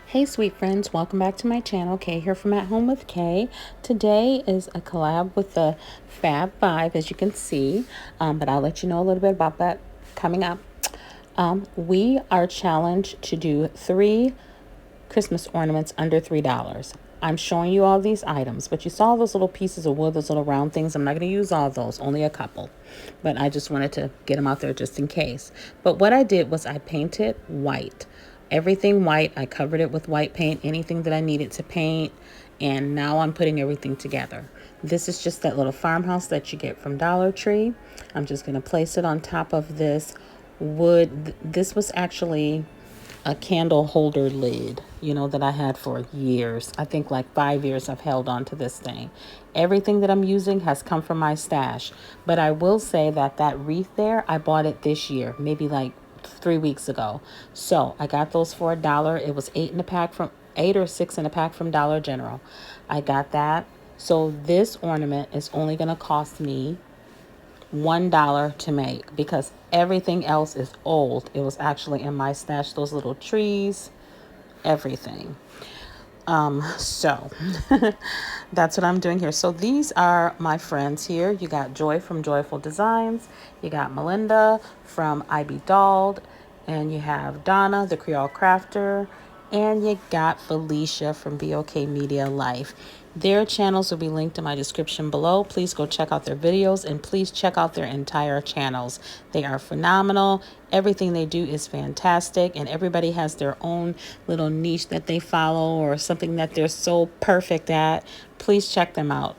Hey sweet friends, welcome back to my channel. Kay here from At Home with Kay. Today is a collab with the Fab Five, as you can see, but I'll let you know a little bit about that coming up. We are challenged to do 3 Christmas ornaments under $3. I'm showing you all these items, but you saw those little pieces of wood, those little round things. I'm not going to use all of those, only a couple, but I just wanted to get them out there just in case. But what I did was I painted white, everything white. I covered it with white paint, anything that I needed to paint, and now I'm putting everything together. This is just that little farmhouse that you get from Dollar Tree. I'm just going to place it on top of this wood. This was actually a candle holder lid, that I had for years. I think like 5 years I've held on to this thing. Everything that I'm using has come from my stash. But I will say that wreath there, I bought it this year, maybe like 3 weeks ago. So I got those for $1. It was 8 or 6 in a pack from Dollar General. I got that. So this ornament is only going to cost me $1 to make because everything else is old. It was actually in my stash, those little trees, everything. So that's what I'm doing here. So these are my friends here. You got Joy from Joyful Designs. You got Melinda from IB Dolled. And you have Donna, the Creole Crafter. And you got Felicia from BOK Media Life. Their channels will be linked in my description below. Please go check out their videos and please check out their entire channels. They are phenomenal. Everything they do is fantastic, and everybody has their own little niche that they follow or something that they're so perfect at. Please check them out.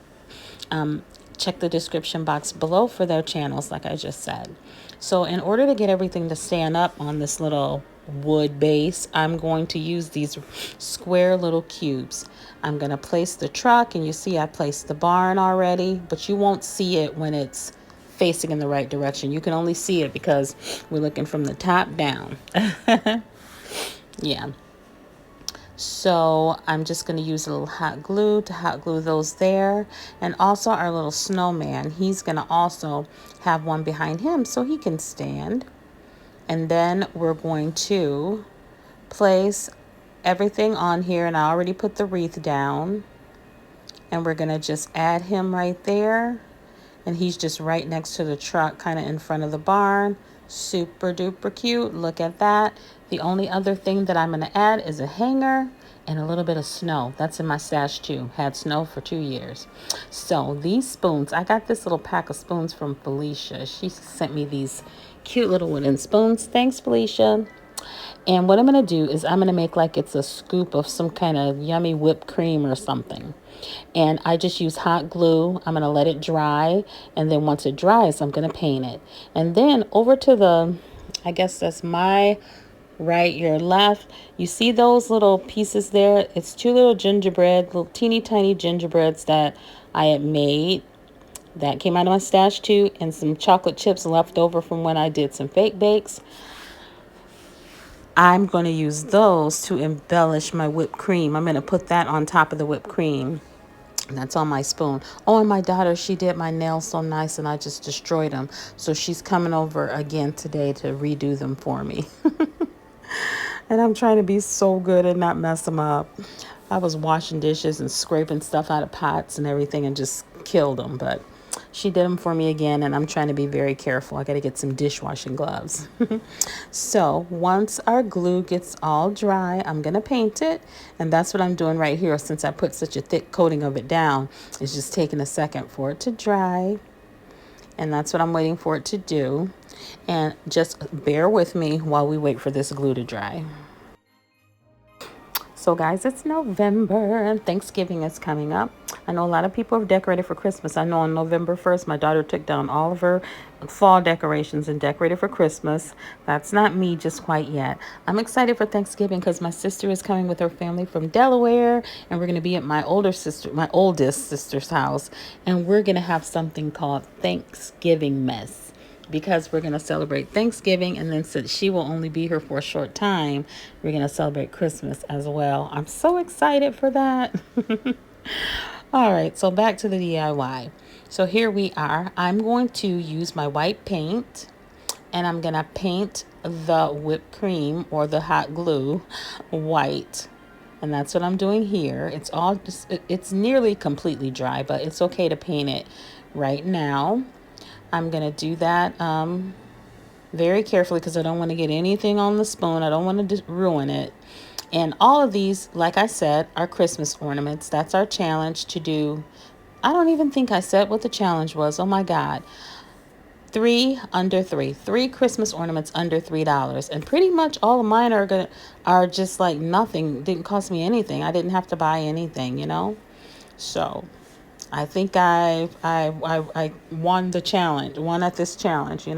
Check the description box below for their channels, like I just said. So in order to get everything to stand up on this little wood base, I'm going to use these square little cubes. I'm going to place the truck, and you see I placed the barn already, but you won't see it when it's facing in the right direction. You can only see it because we're looking from the top down. Yeah. So I'm just going to use a little hot glue to hot glue those there. And also our little snowman, he's going to also have one behind him so he can stand. And then we're going to place everything on here, and I already put the wreath down. And we're going to just add him right there. And he's just right next to the truck, kind of in front of the barn. Super duper cute. Look at that. The only other thing that I'm going to add is a hanger and a little bit of snow. That's in my stash too. Had snow for 2 years. So these spoons, I got this little pack of spoons from Felicia. She sent me these cute little wooden spoons. Thanks, Felicia. And what I'm going to do is I'm going to make like it's a scoop of some kind of yummy whipped cream or something. And I just use hot glue. I'm going to let it dry. And then once it dries, I'm going to paint it. And then over to the, I guess that's my right, your left. You see those little pieces there? It's 2 little gingerbread, little teeny tiny gingerbreads that I had made. That came out of my stash too. And some chocolate chips left over from when I did some fake bakes. I'm going to use those to embellish my whipped cream. I'm going to put that on top of the whipped cream. That's on my spoon. Oh, and my daughter, she did my nails so nice and I just destroyed them. So she's coming over again today to redo them for me. And I'm trying to be so good and not mess them up. I was washing dishes and scraping stuff out of pots and everything and just killed them. But she did them for me again, and I'm trying to be very careful. I got to get some dishwashing gloves. So once our glue gets all dry, I'm going to paint it. And that's what I'm doing right here. Since I put such a thick coating of it down, it's just taking a second for it to dry. And that's what I'm waiting for it to do. And just bear with me while we wait for this glue to dry. So guys, it's November and Thanksgiving is coming up. I know a lot of people have decorated for Christmas. I know on November 1st, my daughter took down all of her fall decorations and decorated for Christmas. That's not me just quite yet. I'm excited for Thanksgiving because my sister is coming with her family from Delaware, and we're going to be at my oldest sister's house, and we're going to have something called Thanksgiving mess. Because we're going to celebrate Thanksgiving, and then since she will only be here for a short time, we're going to celebrate Christmas as well. I'm so excited for that. All right, so back to the DIY. So here we are. I'm going to use my white paint, and I'm going to paint the whipped cream or the hot glue white. And that's what I'm doing here. It's all just, it's nearly completely dry, but it's okay to paint it right now. I'm going to do that very carefully because I don't want to get anything on the spoon. I don't want to ruin it. And all of these, like I said, are Christmas ornaments. That's our challenge to do. I don't even think I said what the challenge was. Oh my God. Three Christmas ornaments under $3. And pretty much all of mine are just like nothing. Didn't cost me anything. I didn't have to buy anything. So I think I won the challenge, won at this challenge.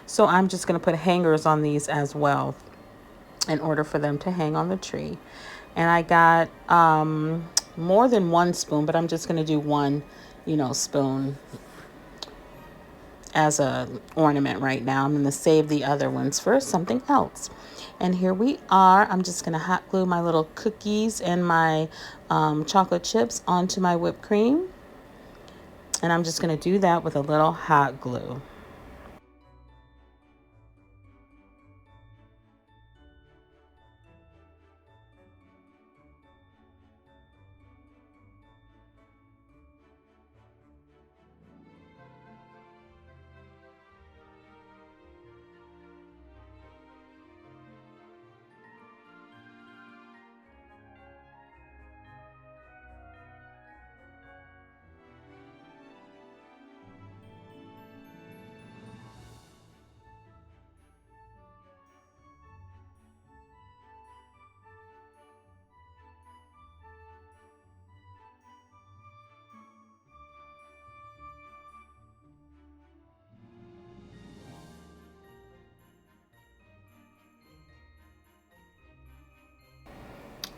So I'm just gonna put hangers on these as well in order for them to hang on the tree. And I got more than one spoon, but I'm just gonna do one, spoon as a ornament right now. I'm going to save the other ones for something else. And here we are. I'm just going to hot glue my little cookies and my chocolate chips onto my whipped cream. And I'm just going to do that with a little hot glue.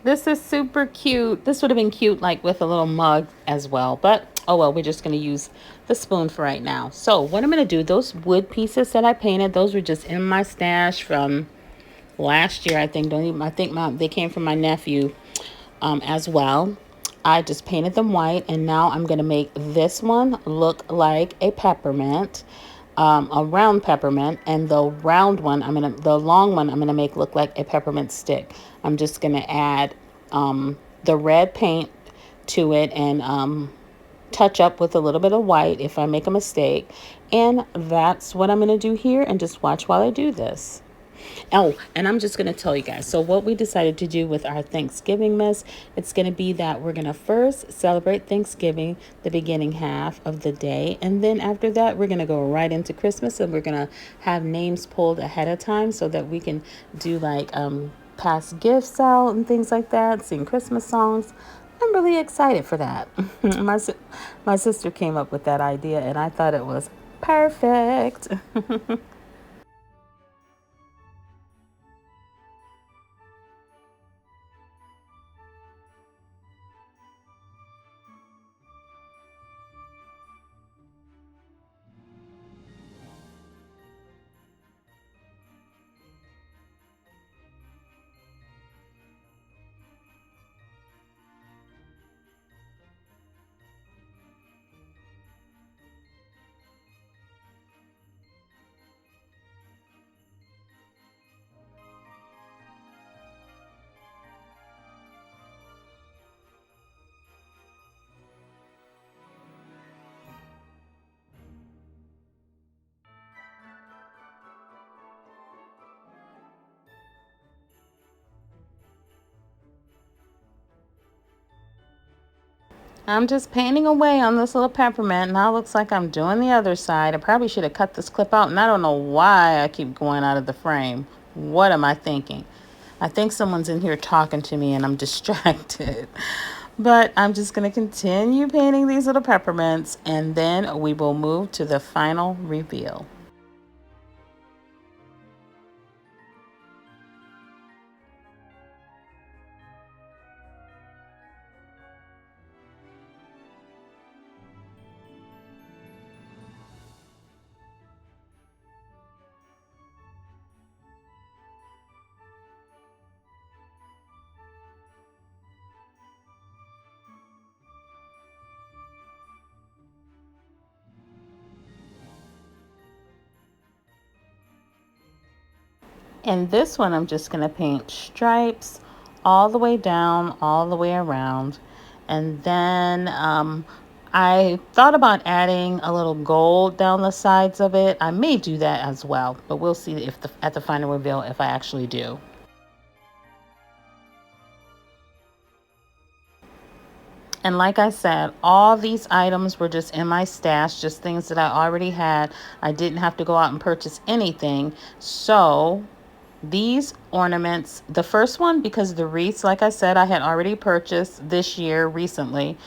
This is super cute. This would have been cute like with a little mug as well. But, oh well, we're just going to use the spoon for right now. So what I'm going to do, those wood pieces that I painted, those were just in my stash from last year. I think, they came from my nephew as well. I just painted them white, and now I'm going to make this one look like a peppermint, a round peppermint, and the long one I'm gonna make look like a peppermint stick. I'm just gonna add the red paint to it and touch up with a little bit of white if I make a mistake. And that's what I'm gonna do here, and just watch while I do this. Oh, and I'm just going to tell you guys. So what we decided to do with our Thanksgiving mess, it's going to be that we're going to first celebrate Thanksgiving, the beginning half of the day. And then after that, we're going to go right into Christmas, and we're going to have names pulled ahead of time so that we can do like pass gifts out and things like that, sing Christmas songs. I'm really excited for that. My sister came up with that idea, and I thought it was perfect. I'm just painting away on this little peppermint. Now it looks like I'm doing the other side. I probably should have cut this clip out, and I don't know why I keep going out of the frame. What am I thinking? I think someone's in here talking to me and I'm distracted. But I'm just going to continue painting these little peppermints, and then we will move to the final reveal. And this one, I'm just going to paint stripes all the way down, all the way around. And then I thought about adding a little gold down the sides of it. I may do that as well, but we'll see if at the final reveal if I actually do. And like I said, all these items were just in my stash, just things that I already had. I didn't have to go out and purchase anything. So these ornaments, the first one, because the wreaths, like I said, I had already purchased this year recently.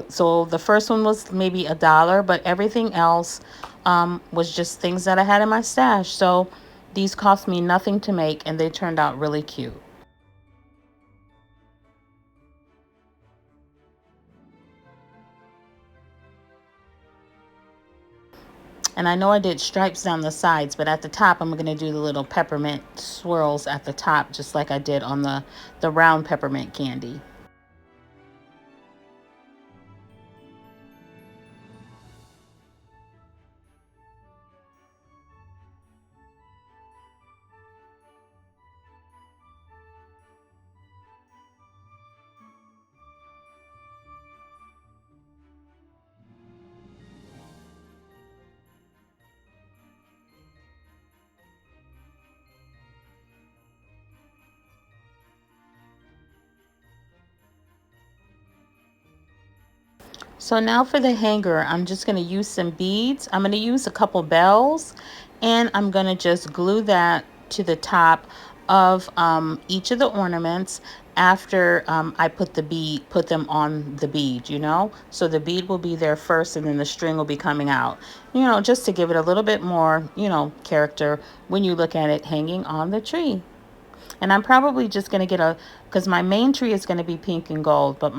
So the first one was maybe $1, but everything else was just things that I had in my stash. So these cost me nothing to make, and they turned out really cute. And I know I did stripes down the sides, but at the top, I'm going to do the little peppermint swirls at the top, just like I did on the round peppermint candy. So now for the hanger, I'm just going to use some beads. I'm going to use a couple bells, and I'm going to just glue that to the top of each of the ornaments after I put them on the bead, So the bead will be there first, and then the string will be coming out, just to give it a little bit more, character when you look at it hanging on the tree. And I'm probably just going to get because my main tree is going to be pink and gold, but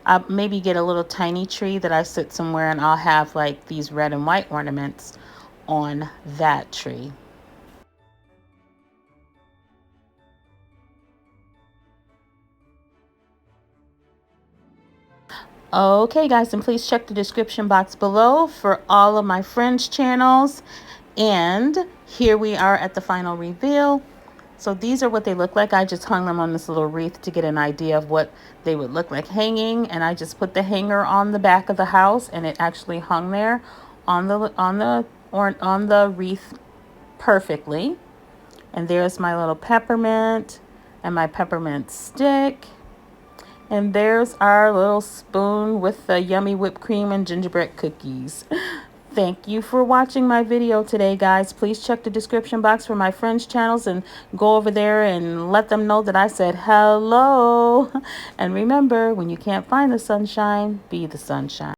I'll maybe get a little tiny tree that I sit somewhere, and I'll have like these red and white ornaments on that tree. Okay, guys, and please check the description box below for all of my friends' channels. And here we are at the final reveal. So these are what they look like. I just hung them on this little wreath to get an idea of what they would look like hanging, and I just put the hanger on the back of the house, and it actually hung there on the wreath perfectly. And there's my little peppermint and my peppermint stick. And there's our little spoon with the yummy whipped cream and gingerbread cookies. Thank you for watching my video today, guys. Please check the description box for my friends' channels and go over there and let them know that I said hello. And remember, when you can't find the sunshine, be the sunshine.